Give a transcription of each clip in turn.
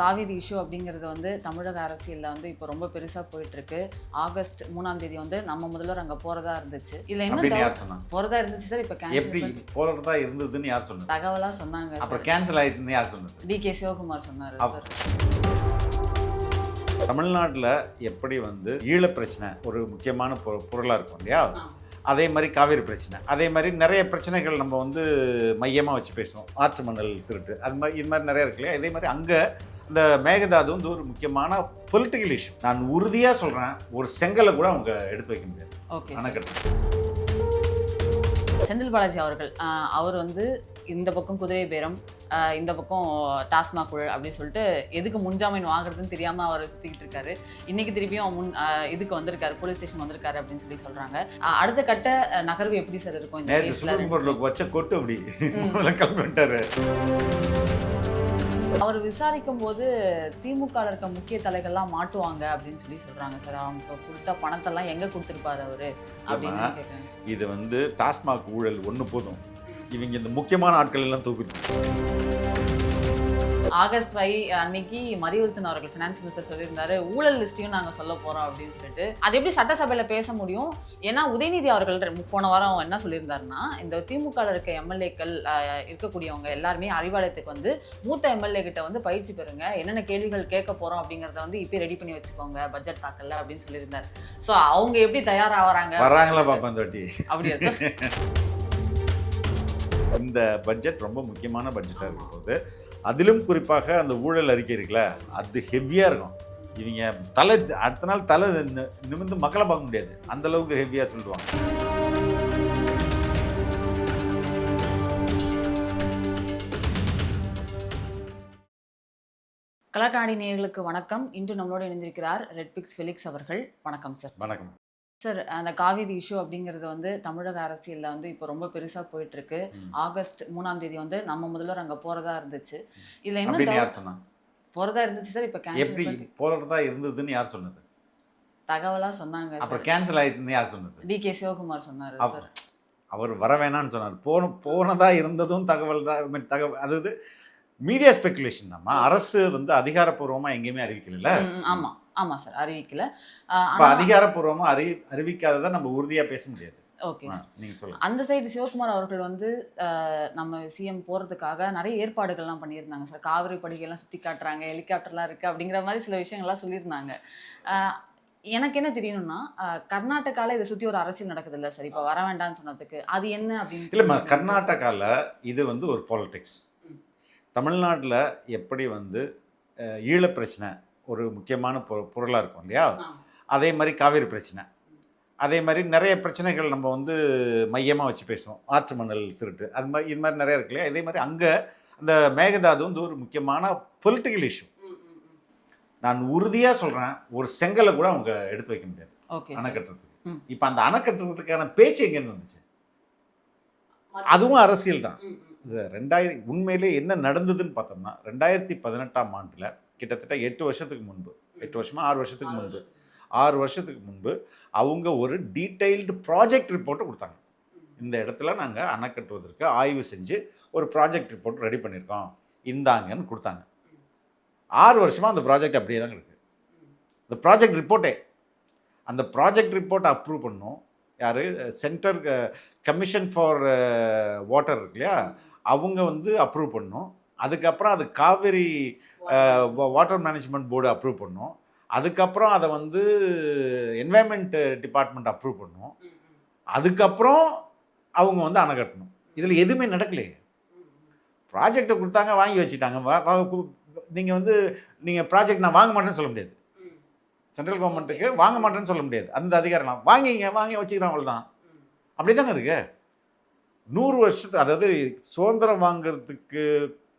Kaveri issue அப்படிங்கிறது வந்து தமிழக அரசியலில் வந்து இப்போ ரொம்ப பெருசாக போயிட்டுருக்கு. ஆகஸ்ட் 3ஆம் தேதி வந்து நம்ம முதல்வர் அங்கே போகிறதா இருந்துச்சு. இதில் என்ன அப்படின்னு யார் டவுட் சொன்னா? போகிறதா இருந்துச்சு சார். இப்போ கேன்சல் எப்படி போறதா இருந்ததுன்னு யார் சொன்னது? தகவலாக சொன்னாங்க அப்புறம் சார். கேன்சல் ஆயிடுதுன்னு யார் சொன்னது? டிகே சிவகுமார் சொன்னார் அப்ப- சார். தமிழ்நாட்டில் எப்படி ஈழப் பிரச்சனை ஒரு முக்கியமான பொருளாக இருக்கும் இல்லையா? அதே மாதிரி காவிரி பிரச்சனை, அதே மாதிரி நிறைய பிரச்சனைகள் நம்ம மையமாக வச்சு பேசுவோம். ஆற்று மணல் திருட்டு, அது மாதிரி இது மாதிரி நிறைய இருக்கு இல்லையா? இதே மாதிரி அங்கே இந்த மேகதாது ஒரு முக்கியமான பொலிட்டிக்கல் இஷ்யூ. நான் உறுதியாக சொல்கிறேன், ஒரு செங்கலை கூட அவங்க எடுத்து வைக்க முடியாது. ஓகே. அணைக்கட்டு செந்தில் பாலாஜி அவர்கள் அவர் வந்து இந்த பக்கம் குதிரை பேரம், இந்த பக்கம் டாஸ்மாக் ஊழல் அப்படின்னு சொல்லிட்டு எதுக்கு முன்ஜாமீன் வாங்குறதுன்னு தெரியாமல் அவர் சுற்றிக்கிட்டு இருக்காரு. இன்னைக்கு திருப்பியும் இதுக்கு வந்திருக்காரு, போலீஸ் ஸ்டேஷன் வந்திருக்காரு அப்படின்னு சொல்லி சொல்கிறாங்க. அடுத்த கட்ட நகர்வு எப்படி சார் இருக்கும் இந்த நேற்று கேஸில்? சுப்ரீம் கோர்ட்டில் வச்ச கொட்டு அப்படி முதல்ல கிளம்பிட்டாரு. அவர் விசாரிக்கும் போது திமுக இருக்க முக்கிய தலைகள்லாம் மாட்டுவாங்க அப்படின்னு சொல்லி சொல்றாங்க சார். அவங்க கொடுத்த பணத்தெல்லாம் எங்க கொடுத்துருப்பாரு அவரு அப்படின்னு கேட்குறாங்க. இது டாஸ்மாக் ஊழல் ஒன்று போதும், இவங்க இந்த முக்கியமான ஆட்கள் எல்லாம் தூக்குது. ஆகஸ்ட் 5 அன்னைக்கு மரியவர்தன் அவர்கள் ஃபினான்ஸ் மினிஸ்டர் சொல்லியிருந்தாரு, ஊழல் லிஸ்ட்டையும் நாங்கள் சொல்ல போறோம் அப்படின்னு சொல்லிட்டு. அது எப்படி சட்டசபையில் பேச முடியும்? ஏன்னா உதயநிதி அவர்கள் போன வாரம் என்ன சொல்லியிருந்தாருன்னா, இந்த திமுக இருக்க எம்எல்ஏக்கள் இருக்கக்கூடியவங்க எல்லாருமே அறிவாலயத்துக்கு வந்து மூத்த எம்எல்ஏ கிட்ட பயிற்சி பெறுங்க, என்னென்ன கேள்விகள் கேட்க போறோம் அப்படிங்கிறத இப்போ ரெடி பண்ணி வச்சுக்கோங்க பட்ஜெட் தாக்கல்ல அப்படின்னு சொல்லியிருந்தாரு. ஸோ அவங்க எப்படி தயாராகிறாங்க வராங்களா பாப்பா இந்த வாட்டி? அப்படியா சார்? இந்த பட்ஜெட் ரொம்ப முக்கியமான பட்ஜெட்டாக இருக்கும் போது, அதிலும் குறிப்பாக அந்த ஊழல் அறிக்கை இருக்குல்ல, அது ஹெவியாக இருக்கும். இவங்க அடுத்த நாள் தலை நிமிர்ந்து மக்களை பார்க்க முடியாது, அந்த அளவுக்கு ஹெவியாக சொல்லுவாங்க. கலக்காடி நேயர்களுக்கு வணக்கம். இன்று நம்மளோடு இணைந்திருக்கிறார் ரெட்பிக்ஸ் ஃபெலிக்ஸ் அவர்கள். வணக்கம் சார். வணக்கம் சார். அந்த காவிரி இஷ்யூ அப்படிங்கிறது வந்து தமிழக அரசியலில் இப்போ ரொம்ப பெருசாக போயிட்டுருக்கு. ஆகஸ்ட் 3ஆம் தேதி வந்து நம்ம முதல்வர் அங்கே போகிறதா இருந்துச்சு. இதில் என்ன அப்படின்னு யார் டவுட் சொன்னா? போகிறதா இருந்துச்சு சார். இப்போ எப்படி கேன்சல் போறதா இருந்ததுன்னு யார் சொன்னது? தகவலாக சொன்னாங்க அப்புறம் சார். கேன்சல் ஆயிடுதுன்னு யார் சொன்னது? டிகே சிவகுமார் சொன்னார் சார். அவர் வர வேணான்னு சொன்னார். போனதா இருந்ததும் தகவல் தான். அதாவது மீடியா ஸ்பெகுலேஷன் தான்மா. அரசு அதிகாரப்பூர்வமாக எங்கேயுமே அறிவிக்கல. ஆமாம் ஆமாம் சார், அறிவிக்கல. இப்போ அதிகாரப்பூர்வமாக அறிவிக்காததை நம்ம உறுதியாக பேச முடியாது. Okay sir. நீங்கள் சொல்லுங்கள். அந்த சைடு சிவகுமார் அவர்கள் நம்ம சிஎம் போகிறதுக்காக நிறைய ஏற்பாடுகள்லாம் பண்ணியிருந்தாங்க சார். காவிரி படுகையெல்லாம் சுற்றி காட்டுறாங்க, ஹெலிகாப்டர்லாம் இருக்குது அப்படிங்கிற மாதிரி சில விஷயங்கள்லாம் சொல்லியிருந்தாங்க. எனக்கு என்ன தெரியணும்னா, கர்நாடகாவில் இதை சுற்றி ஒரு அரசியல் நடக்குது இல்லை சார், இப்போ வர வேண்டாம்னு சொன்னதுக்கு அது என்ன அப்படின்னு? இல்லைம்மா, கர்நாடகாவில் இது ஒரு பாலிடிக்ஸ். தமிழ்நாட்டில் எப்படி ஈழப் பிரச்சனை ஒரு முக்கியமான பொருளாக இருக்கும் இல்லையா? அதே மாதிரி காவிரி பிரச்சனை, அதே மாதிரி நிறைய பிரச்சனைகள் நம்ம மையமாக வச்சு பேசுவோம். ஆற்று மணல் திருட்டு, அது மாதிரி இது மாதிரி நிறைய இருக்கு இல்லையா? இதே மாதிரி அங்கே அந்த மேகதாது ஒரு முக்கியமான பொலிட்டிக்கல் இஷ்யூ. நான் உறுதியாக சொல்கிறேன், ஒரு செங்கலை கூட அவங்க எடுத்து வைக்க முடியாது அணை கட்டுறதுக்கு. இப்போ அந்த அணை கட்டுறதுக்கான பேச்சு எங்கேருந்து வந்துச்சு? அதுவும் அரசியல் தான். இது உண்மையிலே என்ன நடந்ததுன்னு பார்த்தோம்னா, 2018ஆம் ஆண்டில் கிட்டத்தட்ட 8 வருஷத்துக்கு முன்பு, 8 வருஷமா 6 வருஷத்துக்கு முன்பு, 6 வருஷத்துக்கு முன்பு அவங்க ஒரு டீட்டெயில்டு ப்ராஜெக்ட் ரிப்போர்ட்டை கொடுத்தாங்க. இந்த இடத்துல நாங்கள் அணை கட்டுவதற்கு ஆய்வு செஞ்சு ஒரு ப்ராஜெக்ட் ரிப்போர்ட் ரெடி பண்ணியிருக்கோம், இந்தாங்கன்னு கொடுத்தாங்க. 6 வருஷமாக அந்த ப்ராஜெக்ட் அப்படியே தான் இருக்குது. இந்த ப்ராஜெக்ட் ரிப்போர்ட்டே, அந்த ப்ராஜெக்ட் ரிப்போர்ட்டை அப்ரூவ் பண்ணணும் யார்? சென்டர் கமிஷன் ஃபார் வாட்டர் இருக்கு இல்லையா, அவங்க அப்ரூவ் பண்ணணும். அதுக்கப்புறம் அது Kaveri water management board approve பண்ணணும். அதுக்கப்புறம் அதை என்வைரன்மெண்ட் டிபார்ட்மெண்ட் அப்ரூவ் பண்ணணும். அதுக்கப்புறம் அவங்க அணை கட்டணும். இதில் எதுவுமே நடக்கலையே. ப்ராஜெக்டை கொடுத்தாங்க, வாங்கி வச்சுட்டாங்க. நீங்கள் ப்ராஜெக்ட் நான் வாங்க மாட்டேன்னு சொல்ல முடியாது. சென்ட்ரல் கவர்மெண்ட்டுக்கு வாங்க மாட்டேன்னு சொல்ல முடியாது. அந்த அதிகாரம் வாங்கி வச்சுக்கிறோம், அவ்வளோதான். அப்படி தானே இருக்கு. 100 வருஷத்துக்கு, அதாவது சுதந்திரம் வாங்கிறதுக்கு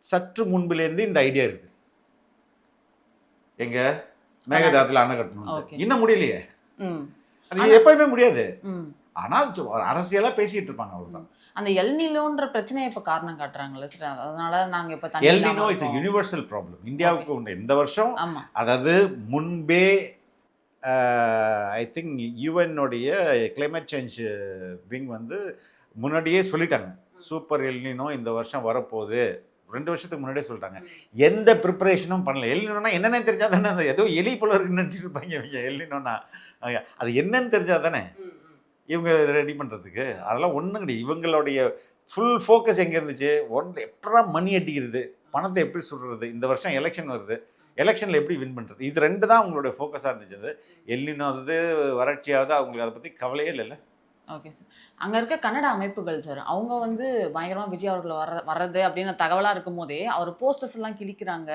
சற்று முன்பிலேருந்து இந்த ஐடியா இருக்கு. எங்க மேகதாதுல அணை கட்டணும், இன்னும் முடியலையே. அது எப்பயுமே முடியாது. ஆனால் அரசியலா பேசிட்டு இருப்பாங்க, அவ்வளவுதான். அந்த எல்னிலோன்ற பிரச்சனையை இப்போ காரணம் காட்டுறாங்கல்ல சார், அதனால நாங்கள் இப்போ எல்னினோ இட்ஸ் யூனிவர்சல் ப்ராப்ளம். இந்தியாவுக்கு உண்டு இந்த வருஷம். அதாவது முன்பே ஐ திங்க் யுஎன்னுடைய கிளைமேட் சேஞ்ச் விங் முன்னாடியே சொல்லிட்டாங்க, சூப்பர் எல்னினோ இந்த வருஷம் வரப்போகுது, 2 வருஷத்துக்கு முன்னாடியே சொல்லிட்டாங்க. எந்த ப்ரிப்பரேஷனும் பண்ணல. எல்லினோன்னா என்னன்னே தெரிஞ்சா தானே, அந்த ஏதோ எலி போல இருக்குன்னு நினச்சிட்டு இருப்பாங்க இவங்க. எல்லினோன்னா அது என்னன்னு தெரிஞ்சா தானே இவங்க ரெடி பண்ணுறதுக்கு. அதெல்லாம் ஒன்றும் கிடையாது. இவங்களுடைய ஃபுல் ஃபோக்கஸ் எங்கே இருந்துச்சு, எப்படா மணி அடிக்கிறது, பணத்தை எப்படி சுடுறது, இந்த வருஷம் எலெக்ஷன் வருது, எலெக்ஷனில் எப்படி வின் பண்ணுறது, இது 2 தான் அவங்களுடைய ஃபோக்கஸாக இருந்துச்சு. அது எல்லினோது வறட்சியாவது அவங்களுக்கு அதை பற்றி கவலையே இல்லைல்ல. Okay sir. அங்கே இருக்க கன்னட அமைப்புகள் சார், அவங்க வந்து பயங்கரமாக விஜய் அவர்கள் வர்றது அப்படின்னு தகவலாக இருக்கும் போதே அவர் போஸ்டர்ஸ் எல்லாம் கிழிக்கிறாங்க.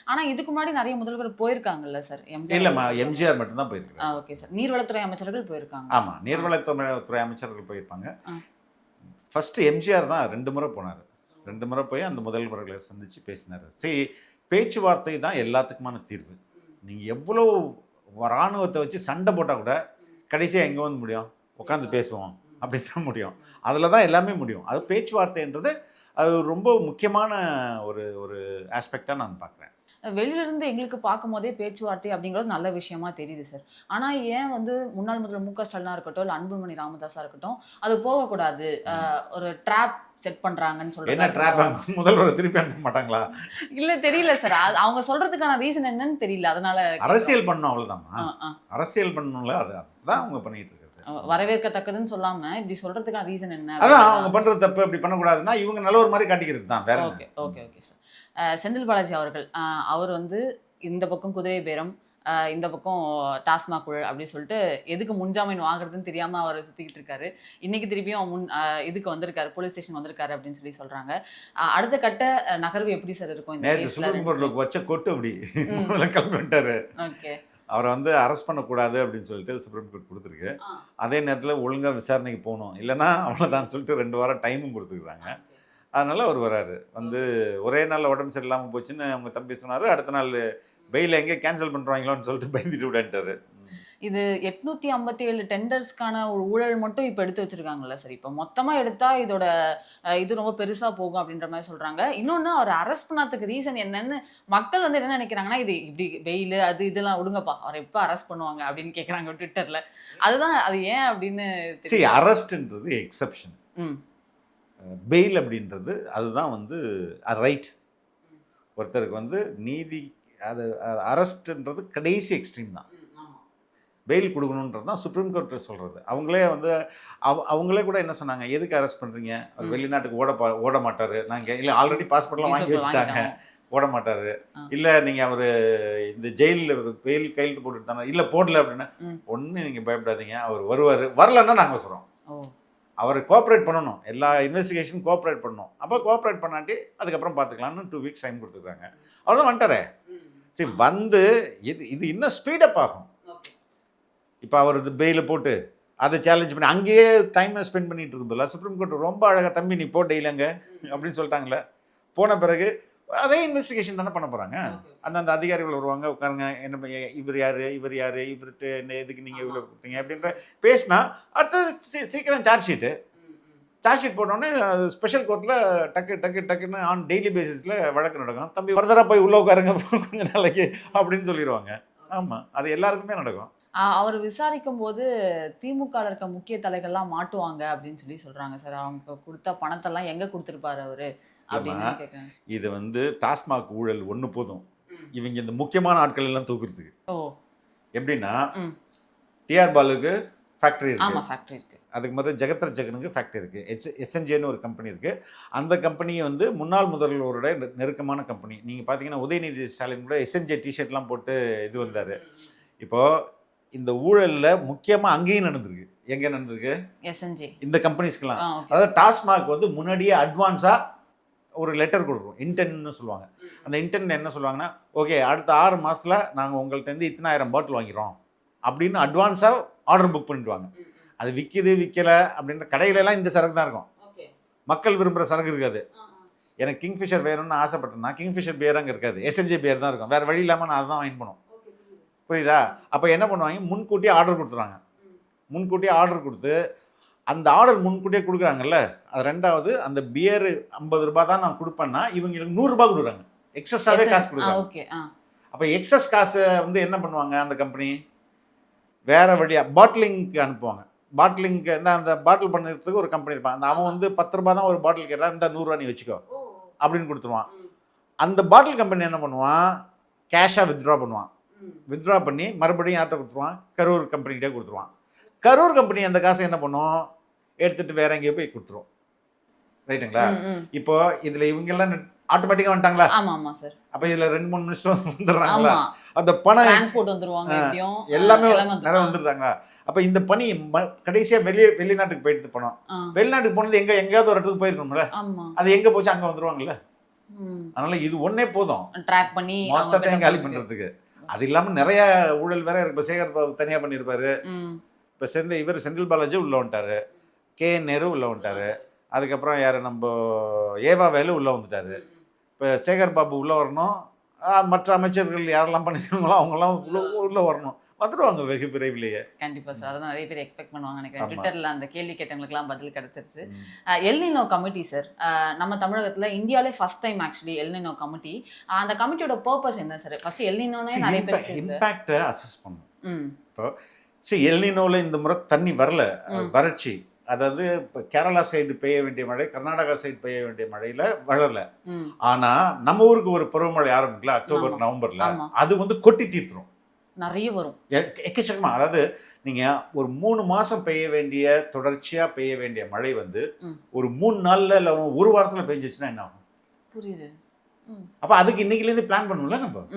ஆனால் இதுக்கு முன்னாடி நிறைய முதல்வர் போயிருக்காங்கல்ல சார். இல்லைம்மா, எம்ஜிஆர் மட்டும்தான் போயிருக்காங்க. Okay sir. நீர்வளத்துறை அமைச்சர்கள் போயிருக்காங்க. ஆமாம், நீர்வளத்துறை அமைச்சர்கள் போயிருப்பாங்க. ஃபஸ்ட்டு எம்ஜிஆர் தான் 2 முறை போனார். 2 முறை போய் அந்த முதல்வர்களை சந்தித்து பேசினார். சரி, பேச்சுவார்த்தை தான் எல்லாத்துக்குமான தீர்வு. நீங்கள் எவ்வளோ இராணுவத்தை வச்சு சண்டை போட்டால் கூட கடைசியாக எங்கே வந்து முடியும், உட்காந்து பேசுவோம் அப்படின்னு தான் முடியும். அதில் தான் எல்லாமே முடியும். அது பேச்சுவார்த்தைன்றது அது ரொம்ப முக்கியமான ஒரு ஆஸ்பெக்டாக நான் பார்க்குறேன். வெளியிலிருந்து எங்களுக்கு பார்க்கும் போதே பேச்சுவார்த்தை அப்படிங்கிறது நல்ல விஷயமா தெரியுது சார். ஆனால் ஏன் வந்து முன்னாள் முதல்வர் மு க ஸ்டாலினாக இருக்கட்டும், இல்லை அன்புமணி ராமதாஸாக இருக்கட்டும், அது போகக்கூடாது, ஒரு ட்ராப் செட் பண்ணுறாங்கன்னு சொல்கிறாங்க. என்ன ட்ராப்? முதல்வரை திருப்பி அனுப்ப மாட்டாங்களா? இல்லை, தெரியல சார். அவங்க சொல்கிறதுக்கான ரீசன் என்னன்னு தெரியல. அதனால அரசியல் பண்ணணும், அவ்வளோதாம்மா. அரசியல் பண்ணணும்ல, அதுதான் அவங்க பண்ணிட்டு இருக்காங்க. வரவேற்கத்தக்கதுன்னு சொல்லாம இப்படி சொல்றதுக்கான ரீசன் என்ன? அதான் அவங்க பண்றது தப்பு. அப்படி பண்ணக்கூடாதுன்னா இவங்க நல்ல ஒரு மாதிரி காட்டிக்கிறது தான். வேற. Okay okay okay sir. Senthil Balaji அவர்கள் அவர் வந்து இந்த பக்கம் குதிரை பேரம், இந்த பக்கம் டாஸ்மாக் ஊழல் அப்படி சொல்லிட்டு எதுக்கு முன்ஜாமீன் வாங்குறதுன்னு தெரியாம அவர் சுத்திக்கிட்டு இருக்காரு. இன்னைக்கு திருப்பியும் இதுக்கு வந்திருக்காரு, போலீஸ் ஸ்டேஷன் வந்திருக்காரு அப்படின்னு சொல்லி சொல்றாங்க. அடுத்த கட்ட நகர்வு எப்படி சார் இருக்கும் இந்த கேஸ்ல? சுப்ரீம் கோர்ட்ல வச்ச கொட்டு அப்படி கிளம்பி வந்துட்டாரு. ஓகே. அவரை வந்து அரெஸ்ட் பண்ணக்கூடாது அப்படின்னு சொல்லிட்டு சுப்ரீம் கோர்ட் கொடுத்துருக்கு. அதே நேரத்தில் ஒழுங்காக விசாரணைக்கு போகணும், இல்லைன்னா அவ்வளோதான் சொல்லிட்டு 2 வாரம் டைமும் கொடுத்துருக்குறாங்க. அதனால் அவர் வராரு. வந்து ஒரே நாளில் உடம்பு சரியில்லாமல் போச்சுன்னு அவங்க தம்பி சொன்னார். அடுத்த நாள் பெயில் எங்கே கேன்சல் பண்ணுறாங்களோன்னு சொல்லிட்டு பயந்துட்டு விடான்ட்டாரு. இது 857 டெண்டர்ஸ்க்கான ஒரு ஊழல் மட்டும் இப்போ எடுத்து வச்சிருக்காங்கல்ல சார். இப்போ மொத்தமாக எடுத்தால் இது ரொம்ப பெருசாக போகும் அப்படின்ற மாதிரி சொல்கிறாங்க. இன்னொன்று, அவர் அரெஸ்ட் பண்ணாததுக்கு ரீசன் என்னன்னு மக்கள் வந்து என்ன நினைக்கிறாங்கன்னா, இது இப்படி பெயில் அது இதெல்லாம் விடுங்கப்பா, அவரை எப்போ அரெஸ்ட் பண்ணுவாங்க அப்படின்னு கேட்குறாங்க ட்விட்டரில். அதுதான் அது ஏன் அப்படின்னு. சரி, அரெஸ்ட்ன்றது எக்ஸப்ஷன். பெயில் அப்படின்றது அதுதான் வந்து ரைட். ஒருத்தருக்கு வந்து நீதி, அது அரெஸ்ட்ன்றது கடைசி எக்ஸ்ட்ரீம் தான். பெயில் கொடுக்கணுன்றது தான் சுப்ரீம் கோர்ட் சொல்கிறது. அவங்களே வந்து அவங்களே கூட என்ன சொன்னாங்க, எதுக்கு அரெஸ்ட் பண்ணுறீங்க, அவர் வெளிநாட்டுக்கு ஓட மாட்டார், நாங்கள் இல்லை ஆல்ரெடி பாஸ்போர்ட்லாம் வாங்கி வச்சுட்டாங்க, ஓட மாட்டார், இல்லை நீங்கள் அவர் இந்த ஜெயிலில் பெயில் கையெழுத்து போட்டுட்டு தானே, இல்லை போடல அப்படின்னா ஒன்று நீங்கள் பயப்படாதீங்க, அவர் வருவார், வரலன்னா நாங்கள் சொல்கிறோம். அவர் கோஆப்ரேட் பண்ணணும், எல்லா இன்வெஸ்டிகேஷன் கோஆப்ரேட் பண்ணணும். அப்போ கோஆப்ரேட் பண்ணாட்டி அதுக்கப்புறம் பார்த்துக்கலான்னு 2 வீக்ஸ் டைம் கொடுத்துருக்காங்க. அவர் தான் வந்துட்டாரே. சரி, வந்து இது இன்னும் ஸ்பீடப் ஆகும். இப்போ அவர் இது பெயில போட்டு அதை சேலஞ்ச் பண்ணி அங்கேயே டைமை ஸ்பெண்ட் பண்ணிட்டு இருக்கும்போது சுப்ரீம் கோர்ட் ரொம்ப அழகாக, தம்பி நீ போட்ட இல்லைங்க அப்படின்னு சொல்லிட்டாங்களே. போன பிறகு அதே இன்வெஸ்டிகேஷன் தானே பண்ண போகிறாங்க. அந்த அதிகாரிகள் வருவாங்க, உட்காருங்க, என்ன இவர் யார், இவர்கிட்ட என்ன எதுக்கு நீங்கள் இவ்வளோ கொடுத்தீங்க அப்படின்ற பேசினா அடுத்தது சீக்கிரம் சார்ஜ் ஷீட் போட்டோன்னே ஸ்பெஷல் கோர்ட்டில் டக்குன்னு ஆன் டெய்லி பேசிஸில் வழக்கு நடக்கும். தம்பி ஃபர்தராக போய் உள்ளே உட்காருங்க கொஞ்ச நாளைக்கு அப்படின்னு சொல்லிடுவாங்க. ஆமாம், அது எல்லாருக்குமே நடக்கும். அவர் விசாரிக்கும் போது திமுக இருக்க முக்கிய தலைகள்லாம் மாட்டுவாங்க அப்படின்னு சொல்லி சொல்றாங்க சார். அவங்க கொடுத்த பணத்தெல்லாம் எங்க கொடுத்துருப்பாரு அவரு அப்படின்னு கேட்குறாங்க. இது வந்து டாஸ்மாக் ஊழல் ஒன்று போதும் இவங்க இந்த முக்கியமான ஆட்கள் எல்லாம் தூக்குறதுக்கு. எப்படின்னா, டிஆர் பாலுக்கு ஃபேக்ட்ரி இருக்கு, அதுக்கு மாதிரி ஜெகத்ர ஜெகனுக்கு ஃபேக்ட்ரி இருக்குது, எஸ்என்ஜேன்னு ஒரு கம்பெனி இருக்குது. அந்த கம்பெனியை வந்து முன்னாள் முதல்வரோட நெருக்கமான கம்பெனி. நீங்கள் பார்த்தீங்கன்னா உதயநிதி ஸ்டாலின் கூட எஸ்என்ஜே டிஷர்ட்லாம் போட்டு இது வந்தார். இப்போது இந்த ஊழலில் முக்கியமாக அங்கேயும் நடந்திருக்கு. எங்கே நடந்திருக்கு? எஸ்என்ஜே இந்த கம்பெனிஸ்க்கெல்லாம். அதாவது டாஸ்மாக் வந்து முன்னாடியே அட்வான்ஸாக ஒரு லெட்டர் கொடுக்குறோம், இன்டென்னு சொல்லுவாங்க. அந்த இன்டென்ட் என்ன சொல்லுவாங்கன்னா, ஓகே அடுத்த 6 மாதத்தில் நாங்கள் உங்கள்கிட்ட இத்தனை 1000 பாட்டில் வாங்கிறோம் அப்படின்னு அட்வான்ஸாக ஆர்டர் புக் பண்ணிடுவாங்க. அது விற்கலை அப்படின்ற கடையிலலாம் இந்த சரக்கு தான் இருக்கும். மக்கள் விரும்புகிற சரக்கு இருக்காது. எனக்கு கிங்ஃபிஷர் வேணும்னு ஆசைப்பட்டேன்னா கிங்ஃபிஷர் பியர் அங்கே இருக்காது, எஸ்என்ஜே பியர் தான் இருக்கும். வேறு வழி இல்லாமல் நான் அதை தான் வாங்கி போனோம். புரியுதா? அப்போ என்ன பண்ணுவாங்க, முன்கூட்டியே ஆர்டர் கொடுத்துருவாங்க. முன்கூட்டியே ஆர்டர் கொடுத்து அந்த ஆர்டர் முன்கூட்டியே கொடுக்குறாங்கல்ல, அது ரெண்டாவது அந்த பியர் 50 ரூபாய் தான் நான் கொடுப்பேன்னா இவங்களுக்கு 100 ரூபாய் கொடுக்குறாங்க, எக்ஸஸாகவே காசு கொடுக்குறாங்க. அப்போ எக்ஸஸ் காசை வந்து என்ன பண்ணுவாங்க, அந்த கம்பெனி வேறு வழியாக பாட்டிலிங்க்கு அனுப்புவாங்க. பாட்டிலிங்க்கு அந்த பாட்டில் பண்ணுறதுக்கு ஒரு கம்பெனி இருப்பான். அந்த அவன் வந்து 10 ரூபாய் தான் ஒரு பாட்டில் கேட்டால், இந்த 100 ரூபா நீ வச்சுக்கோ அப்படின்னு கொடுத்துருவான். அந்த பாட்டில் கம்பெனி என்ன பண்ணுவான், கேஷாக வித்ட்ரா பண்ணுவான். வித்ட்ரா பண்ணி மறுபடியும் யார்கிட்ட கொடுத்துருவான், கரூர் கம்பெனிக்கிட்டே கொடுத்துருவான். கரூர் கம்பெனி அந்த காசை என்ன பண்ணும், எடுத்துகிட்டு வேற எங்கேயோ போய் கொடுத்துரும். ரைட்டுங்களா? இப்போ இதில் இவங்கெல்லாம் ஆட்டோமேட்டிக்காக வந்துட்டாங்களா? ஆமாம் ஆமாம் சார். அப்போ இதில் 2-3 மினிஸ்டர் வந்துடுறாங்களா? அந்த பணம் டிரான்ஸ்போர்ட் வந்துருவாங்க, எல்லாமே நிறைய வந்துருந்தாங்க. அப்போ இந்த பணி கடைசியாக வெளிநாட்டுக்கு போயிட்டு பணம், வெளிநாட்டுக்கு போனது எங்கேயாவது ஒரு இடத்துக்கு போயிருக்கணும்ல, அது எங்கே போச்சு அங்கே வந்துருவாங்கல்ல. அதனால இது ஒன்னே போதும் ட்ராக் பண்ணி மொத்தத்தையும் காலி பண்றதுக்கு. அது இல்லாமல் நிறைய ஊழல் வேற இருக்கு. இப்போ சேகர் பாபு தனியாக பண்ணியிருப்பாரு. இப்போ செந்தில் பாலாஜி உள்ள வந்துட்டாரு, KN நேரு உள்ள வந்துட்டாரு, அதுக்கப்புறம் யார் நம்ம ஏவா வேலு உள்ளே வந்துட்டாரு. இப்போ சேகர் பாபு உள்ளே வரணும், மற்ற அமைச்சர்கள் யாரெல்லாம் பண்ணிருக்காங்களோ அவங்கெல்லாம் உள்ளே வரணும், வந்துடுவாங்க வெகு விரைவிலேயே. கண்டிப்பாக சார். அதான் நிறைய பேர் எக்ஸ்பெக்ட் பண்ணுவாங்க நினைக்கிறேன். ட்விட்டரில் அந்த கேள்வி கேட்டவங்களுக்குலாம் பதில் கிடச்சிருச்சு. எல்னினோ கமிட்டி சார், நம்ம தமிழகத்தில் இந்தியாவிலே first time actually El Niño committee. அந்த கமிட்டியோட பர்பஸ் என்ன சார்? ஃபர்ஸ்ட் எல்னினோனே நிறைய பேர் இம்பேக்டை அசஸ் பண்ணும். இப்போ எல்னினோவில் இந்த முறை தண்ணி வரல, வறட்சி. அதாவது இப்போ கேரளா சைடு பெய்ய வேண்டிய மழை, கர்நாடகா சைடு பெய்ய வேண்டிய மழையில வளரல. ஆனா நம்ம ஊருக்கு ஒரு பருவமழை ஆரம்பிக்கல அக்டோபர் நவம்பர்ல, அது வந்து கொட்டி தீர்த்துரும், நிறைய வரும் எக்கச்சக்கமா. அதாவது நீங்க ஒரு 3 மாசம் பெய்ய வேண்டிய தொடர்ச்சியா பெய்ய வேண்டிய மழை வந்து ஒரு 3 நாள்ல இல்ல ஒரு வாரத்துல பெஞ்சிச்சுன்னா என்ன ஆகும்? புரியுது. அப்ப அதுக்கு இன்னைக்குலேருந்து பிளான் பண்ணுவோம்ல நம்ம.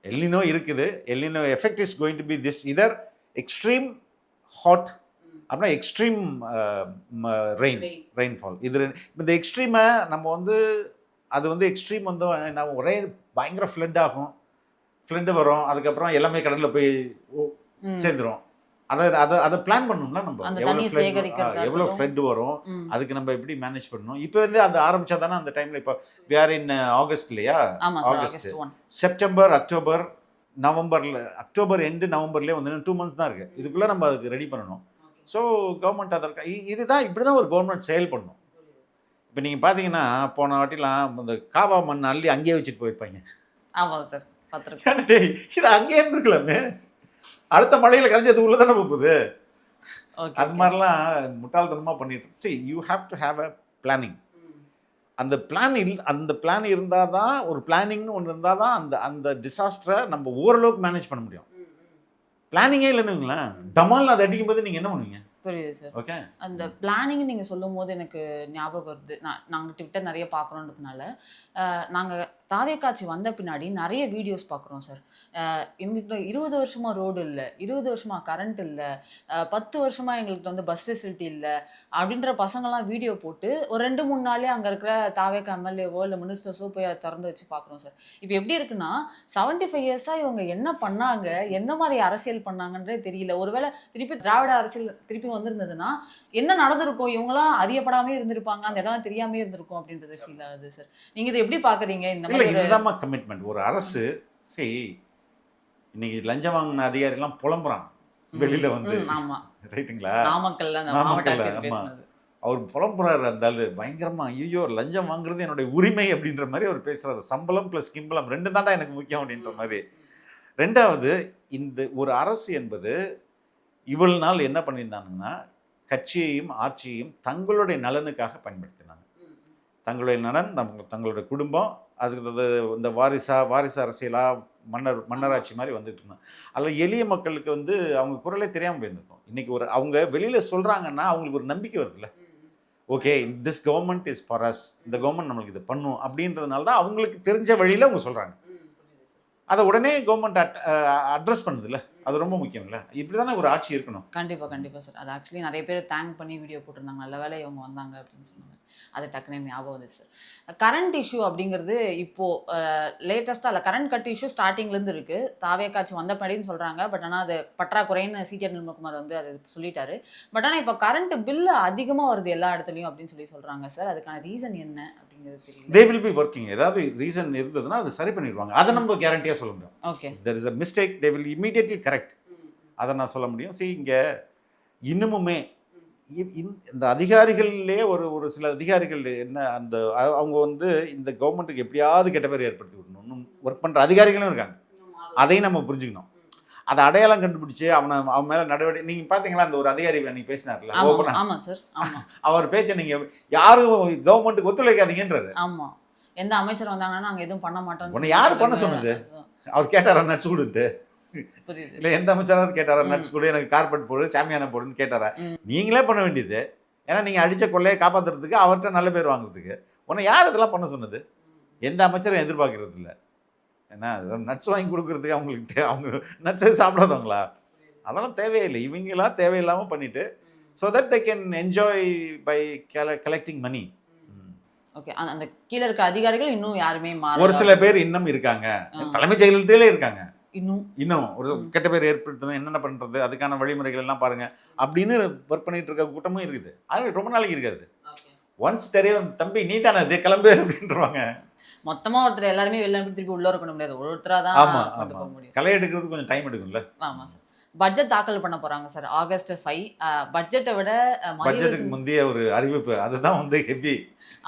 எல்னினோ இருக்குது. El Nino effect is going to be this either extreme hot அப்படின்னா எக்ஸ்ட்ரீம் ரெயின்ஃபால். இது இந்த எக்ஸ்ட்ரீமை நம்ம வந்து அது வந்து எக்ஸ்ட்ரீம் வந்து நம்ம ஒரே பயங்கர ஃப்ளட் ஆகும், ஃப்ளட்டு வரும், அதுக்கப்புறம் எல்லாமே கடலில் போய் சேர்ந்துடும். அதை பிளான் பண்ணணும்ல நம்ம, எவ்வளோ ஃப்ளட் வரும், அதுக்கு நம்ம எப்படி மேனேஜ் பண்ணணும். இப்போ வந்து அது ஆரம்பிச்சா தானே அந்த டைமில். இப்போ we are in ஆகஸ்ட் இல்லையா? ஆகஸ்ட், செப்டம்பர், அக்டோபர், நவம்பரில், அக்டோபர் எண்டு நவம்பர்லேயே வந்து 2 months தான் இருக்குது. இதுக்குள்ளே நம்ம அதுக்கு ரெடி பண்ணணும். ஸோ கவர்மெண்ட் அதற்கு இதுதான் இப்படி தான் ஒரு கவர்மெண்ட் செயல் பண்ணணும். இப்போ நீங்கள் பார்த்தீங்கன்னா போன வாட்டிலாம் இந்த காவா மண் அள்ளி அங்கேயே வச்சுட்டு போயிருப்பாங்க. ஆமாம் சார், இது அங்கேயே இருந்துருக்கலாமே, அடுத்த மழையில் கரைஞ்சது உள்ள தானே போகுது. அது மாதிரிலாம் முட்டாள்தனமாக பண்ணிட்டு. சரி, you have to have a planning. அந்த பிளான் இருந்தால் தான், ஒரு பிளானிங்னு ஒன்று இருந்தால் தான் அந்த டிசாஸ்டரை நம்ம ஓரளவுக்கு மேனேஜ் பண்ண முடியும். பிளானிங்கே இல்லைன்னுங்களேன், டமால் அதை அடிக்கும் போது நீங்கள் என்ன பண்ணுவீங்க? புரியுது சார். ஓகே, அந்த பிளானிங் நீங்கள் சொல்லும் போது எனக்கு ஞாபகம் வருது. நாங்கள் ட்விட்டர் நிறைய பார்க்குறோன்றதுனால நாங்கள் தாவேக்காட்சி வந்த பின்னாடி நிறைய வீடியோஸ் பார்க்குறோம் சார். எங்களுக்கு 20 வருஷமாக ரோடு இல்லை, 20 வருஷமாக கரண்ட் இல்லை, 10 வருஷமாக எங்களுக்கு வந்து பஸ் ஃபெசிலிட்டி இல்லை அப்படின்ற பசங்கள்லாம் வீடியோ போட்டு ஒரு 2-3 நாளே அங்கே இருக்கிற தாவேக்கா எம்எல்ஏவோ இல்லை மினிஸ்டர்ஸோ போய் அதை திறந்து வச்சு பார்க்குறோம் சார். இப்போ எப்படி இருக்குன்னா 75 இயர்ஸாக இவங்க என்ன பண்ணாங்க, எந்த மாதிரி அரசியல் பண்ணாங்கன்றே தெரியல. ஒருவேளை திருப்பி திராவிட அரசியல் திருப்பி வந்திருந்ததுன்னா என்ன நடந்திருக்கும், இவங்களாம் அறியப்படாமே இருந்திருப்பாங்க, அந்த இடம் தெரியாமே இருந்திருக்கும் அப்படின்றது ஃபீல் ஆகுது சார். நீங்க இதை எப்படி பாக்குறீங்க? இந்த மாதிரி இதுதான் கமிட்மெண்ட் ஒரு அரசு. சரி, இன்னைக்கு லஞ்சம் வாங்கின அதிகாரிலாம் புலம்புறான் வெளியில வந்து, ரைட்டுங்களா? நாமக்கல்ல அவர் புலம்புறாரு, அந்த ஆளு பயங்கரமா, ஐயோ லஞ்சம் வாங்குறது என்னுடைய உரிமை அப்படின்ற மாதிரி அவர் பேசுறாரு. சம்பளம் பிளஸ் கிம்பளம் 2 தாண்டா எனக்கு முக்கியம் அப்படின்ற மாதிரி. ரெண்டாவது, இந்த ஒரு அரசு என்பது இவ்வளவு நாள் என்ன பண்ணியிருந்தாங்கன்னா கட்சியையும் ஆட்சியையும் தங்களுடைய நலனுக்காக பயன்படுத்தினாங்க. தங்களுடைய நலன், தங்களுடைய குடும்பம், அதுக்கு இந்த வாரிசு அரசியலா மன்னராட்சி மாதிரி வந்துட்டு இருந்தாங்க. அதில் எளிய மக்களுக்கு வந்து அவங்க குரலே தெரியாமல் போயிருந்துருக்கும். இன்னைக்கு அவங்க வெளியில சொல்றாங்கன்னா அவங்களுக்கு ஒரு நம்பிக்கை வருதுல்ல, okay this government is for us, இந்த கவர்மெண்ட் நம்மளுக்கு இது பண்ணும் அப்படின்றதுனால தான் அவங்களுக்கு தெரிஞ்ச வழியில அவங்க சொல்றாங்க. அதை உடனே கவர்மெண்ட் அட்ரஸ் பண்ணுதுல்ல, அது ரொம்ப முக்கியம் இல்லை? இப்படி தானே ஒரு ஆட்சி இருக்கணும். கண்டிப்பாக சார். அது ஆக்சுவலி நிறைய பேர் தேங்க் பண்ணி வீடியோ போட்டிருந்தாங்க, நல்ல வேலை இவங்க வந்தாங்க அப்படின்னு சொன்னாங்க. அது டக்குனு ஞாபகம் வந்து சார். கரண்ட் இஷ்யூ அப்படிங்கிறது இப்போது லேட்டஸ்ட்டாக இல்லை, கரண்ட் கட் இஷ்யூ ஸ்டார்டிங்லேருந்து இருக்குது. தாவேக்காட்சி வந்த படின்னு சொல்கிறாங்க. பட் ஆனால் அது பற்றாக்குறைன்னு சிடிஆர் நிர்மல்குமார் வந்து அது சொல்லிட்டாரு. பட் ஆனால் இப்போ கரண்ட் பில்லு அதிகமாக வருது எல்லா இடத்துலையும் அப்படின்னு சொல்கிறாங்க சார். அதுக்கான ரீசன் என்ன அப்படிங்கிறது தெரியல. they will be working. ஏதாவது ரீசன் இருந்ததுன்னா அதை சரி பண்ணிடுவாங்க. அதை நம்ம கேரண்டியாக சொல்ல முடியும். Okay, there is a mistake, they will immediately correct. அதை நான் சொல்ல முடியும். சரி, இங்கே இன்னுமுமே இந்த அதிகாரிகள்லே ஒரு சில அதிகாரிகள் என்ன, அந்த அவங்க வந்து இந்த கவர்மெண்ட்டுக்கு எப்படியாவது கெட்ட பேர் ஏற்படுத்தி விடணும் ஒர்க் பண்ணுற அதிகாரிகளும் இருக்காங்க. அதையும் நம்ம புரிஞ்சுக்கணும். அதை அடையாளம் கண்டுபிடிச்சு அவன் மேலே நடவடிக்கை. நீங்கள் பார்த்தீங்களா, அந்த ஒரு அதிகாரி நீங்கள் பேசினார்ல, ஆமாம் சார், ஆமாம், அவர் பேச்சை நீங்கள் யாரும் கவர்மெண்ட்டுக்கு ஒத்துழைக்காதீங்கன்றாரு. ஆமாம், எந்த அமைச்சர் வந்தாங்கன்னா நாங்க எதுவும் பண்ண மாட்டோம். உன்னை யார் பண்ண சொன்னது? அவர் கேட்டாரா நட்ஸ் கொடுன்ட்டு? புரியுது. இல்லை எந்த அமைச்சராவது கேட்டாரா நட்ஸ் கொடு, எனக்கு கார்பெட் போடு, சாமியான போடுன்னு கேட்டாரா? நீங்களே பண்ண வேண்டியது. ஏன்னா நீங்கள் அடித்த கொள்ளையை காப்பாற்றுறதுக்கு, அவர்கிட்ட நல்ல பேர் வாங்குறதுக்கு. உன்னை யார் இதெல்லாம் பண்ண சொன்னது? எந்த அமைச்சரும் எதிர்பார்க்கறது இல்லை. ஏன்னா நட்ஸ் வாங்கி கொடுக்குறதுக்கு அவங்களுக்கு அவங்க நட்ஸை சாப்பிடாதவங்களா? அதெல்லாம் தேவையில்லை. இவங்களா தேவையில்லாமல் பண்ணிவிட்டு so that they can enjoy by collecting money. Okay, அந்த கீழே இருக்க அதிகாரிகள் இன்னும் யாருமே ஒரு சில பேர் இன்னும் இருக்காங்க, தலைமைச் செயலகத்திலே இருக்காங்க. இன்னும் ஒரு கெட்ட பேர் ஏற்படுத்தணும், என்னென்ன பண்ணுறது, அதுக்கான வழிமுறைகள் எல்லாம் பாருங்க அப்படின்னு ஒர்க் பண்ணிட்டு இருக்க கூட்டமும் இருக்குது. அது ரொம்ப நாளைக்கு இருக்காது. ஒன்ஸ் தெரியும் தம்பி நீ தானே அது கிளம்பு அப்படின்றவாங்க. மொத்தமா ஒருத்தர் எல்லாருமே வெளில திருப்பி உள்ள பண்ண முடியாது, ஒருத்தரா தான் கொண்டு போக முடியும். களை எடுக்கிறது கொஞ்சம் டைம் எடுக்கும்ல. ஆமா சார். பட்ஜெட் தாக்கல் பண்ண போறாங்க சார் ஆகஸ்ட் 5. பட்ஜெட்டை விட பட்ஜெட்டுக்கு முந்தைய ஒரு அறிவிப்பு அதுதான் வந்து ஹெவி.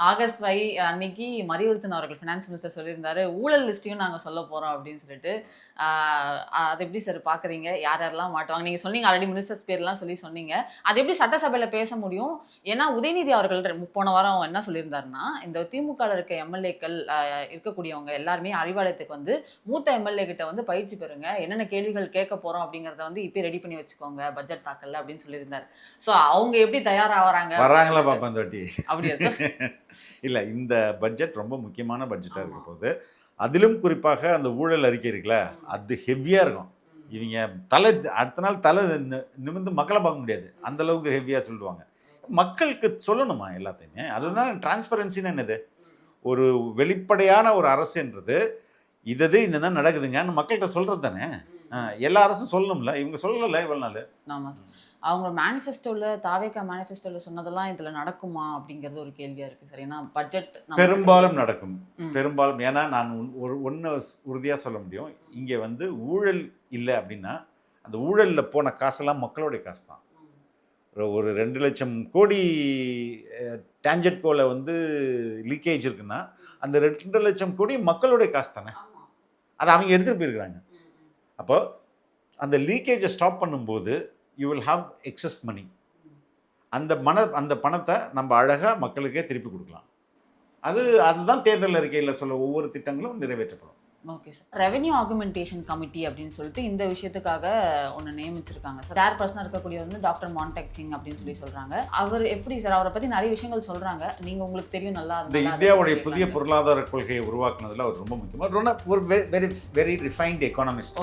ஆகஸ்ட் 5 அன்னைக்கு மரியவல்சன் அவர்கள் ஃபினான்ஸ் மினிஸ்டர் சொல்லியிருந்தாரு, ஊழல் லிஸ்ட்டையும் நாங்கள் சொல்ல போகிறோம் அப்படின்னு சொல்லிட்டு. அது எப்படி சார் பார்க்குறீங்க? யார் யாரெல்லாம் மாட்டுவாங்க? நீங்கள் சொன்னீங்க ஆல்ரெடி மினிஸ்டர்ஸ் பேர்லாம் சொன்னீங்க. அது எப்படி சட்டசபையில் பேச முடியும்? ஏன்னா உதயநிதி அவர்கள் போன வாரம் என்ன சொல்லியிருந்தாருன்னா, இந்த திமுகவில் இருக்க எம்எல்ஏக்கள் இருக்கக்கூடியவங்க எல்லாருமே அறிவாலயத்துக்கு வந்து மூத்த எம்எல்ஏ கிட்ட வந்து பயிற்சி பெறுங்க, என்னென்ன கேள்விகள் கேட்க போகிறோம் அப்படிங்கிறத வந்து இப்போ ரெடி பண்ணி வச்சுக்கோங்க பட்ஜெட் தாக்கல் அப்படின்னு சொல்லியிருந்தாரு. ஸோ அவங்க எப்படி தயாராகிறாங்க? வராங்களா பாப்பா இந்த வாட்டி? அப்படியா சார்? இல்லை, இந்த பட்ஜெட் ரொம்ப முக்கியமான பட்ஜெட்டாக இருக்க போது. அதிலும் குறிப்பாக அந்த ஊழல் அறிக்கை இருக்குல்ல, அது ஹெவியாக இருக்கும். இவங்க அடுத்த நாள் தலை நிமிர்ந்து மக்களை பார்க்க முடியாது, அந்த அளவுக்கு ஹெவியாக சொல்லுவாங்க. மக்களுக்கு சொல்லணுமா எல்லாத்தையுமே? அதுதான் டிரான்ஸ்பரன்சின்னு என்னது? ஒரு வெளிப்படையான ஒரு அரசுன்றது இது இந்த நடக்குதுங்கன்னு மக்கள்கிட்ட சொல்கிறது தானே. எல்லா அரசும் சொல்லணும்ல, இவங்க சொல்லலை இவ்வளோ நாள். ஆமாம் சார். அவங்க மேனிஃபெஸ்டோவில் தாவேகா மேனிஃபெஸ்டோவில் சொன்னதெல்லாம் இதில் நடக்குமா அப்படிங்கிறது ஒரு கேள்வியாக இருக்குது சார். ஏன்னா பட்ஜெட் பெரும்பாலும் நடக்கும், பெரும்பாலும். ஏன்னா நான் ஒன்று உறுதியாக சொல்ல முடியும், இங்கே வந்து ஊழல் இல்லை அப்படின்னா அந்த ஊழலில் போன காசெல்லாம் மக்களுடைய காசு தான். ஒரு 2 லட்சம் கோடி டான்ஜெட் கோல வந்து லீக்கேஜ் இருக்குன்னா அந்த 2 லட்சம் கோடி மக்களுடைய காசு தானே, அதை அவங்க எடுத்துகிட்டு போயிருக்கிறாங்க. அப்போ அந்த லீக்கேஜை ஸ்டாப் பண்ணும்போது யூ வில் ஹாவ் எக்ஸஸ் மணி. அந்த பணத்தை நம்ம அழகாக மக்களுக்கே திருப்பி கொடுக்கலாம். அதுதான் தேர்தல் அறிக்கையில் சொல்ல ஒவ்வொரு திட்டங்களும் நிறைவேற்றப்படும். Okay sir. Revenue augmentation committee அப்படின்னு சொல்லிட்டு இந்த விஷயத்துக்காக ஒன்று நியமிச்சிருக்காங்க சார். சேர்பர்சனாக இருக்கக்கூடிய வந்து டாக்டர் மான்டெக் சிங் அப்படின்னு சொல்கிறாங்க. அவர் எப்படி சார்? அவரை பற்றி நிறைய விஷயங்கள் சொல்கிறாங்க, நீங்கள் உங்களுக்கு தெரியும் நல்லா. இந்த இந்தியாவுடைய புதிய பொருளாதார கொள்கையை உருவாக்குனதில் அவர் ரொம்ப முக்கியமாக ஒரு very very refined economist.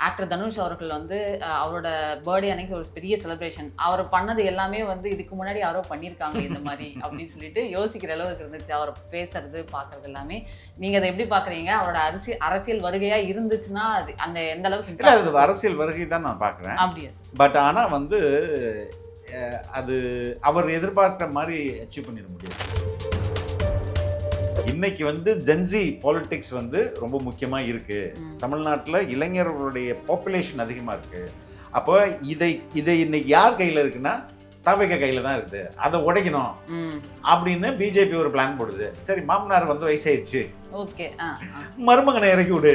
Actor Dhanush அவர்கள் வந்து அவரோட பர்த்டே அன்னைக்கு ஒரு பெரிய செலிப்ரேஷன், அவர் பண்ணது எல்லாமே வந்து இதுக்கு முன்னாடி யாரோ பண்ணியிருக்காங்க இந்த மாதிரி அப்படின்னு சொல்லிட்டு யோசிக்கிற அளவுக்கு இருந்துச்சு அவர் பேசுறது பார்க்கறது எல்லாமே. நீங்கள் அதை எப்படி பார்க்குறீங்க? அவரோட அரசியல் வருகையாக இருந்துச்சுன்னா அது அந்த எந்த அளவுக்கு? அது அரசியல் வருகை தான் நான் பார்க்குறேன். அப்படியா சார்? பட் ஆனால் வந்து அது அவர் எதிர்பார்க்குற மாதிரி அச்சீவ் பண்ணிட முடியாது. இன்னைக்கு வந்து ஜென்சி பாலிடிக்ஸ் வந்து ரொம்ப முக்கியமாக இருக்குது. தமிழ்நாட்டில் இளைஞர்களுடைய பாப்புலேஷன் அதிகமாக இருக்குது. அப்போ இதை இன்னைக்கு யார் கையில் இருக்குன்னா தாவேகா கையில் தான் இருக்குது. அதை உடைக்கணும் அப்படின்னு பிஜேபி ஒரு பிளான் போடுது. சரி, மாமனார் வந்து வயசாயிடுச்சு, ஓகே, மருமகனை இறக்கி விடு.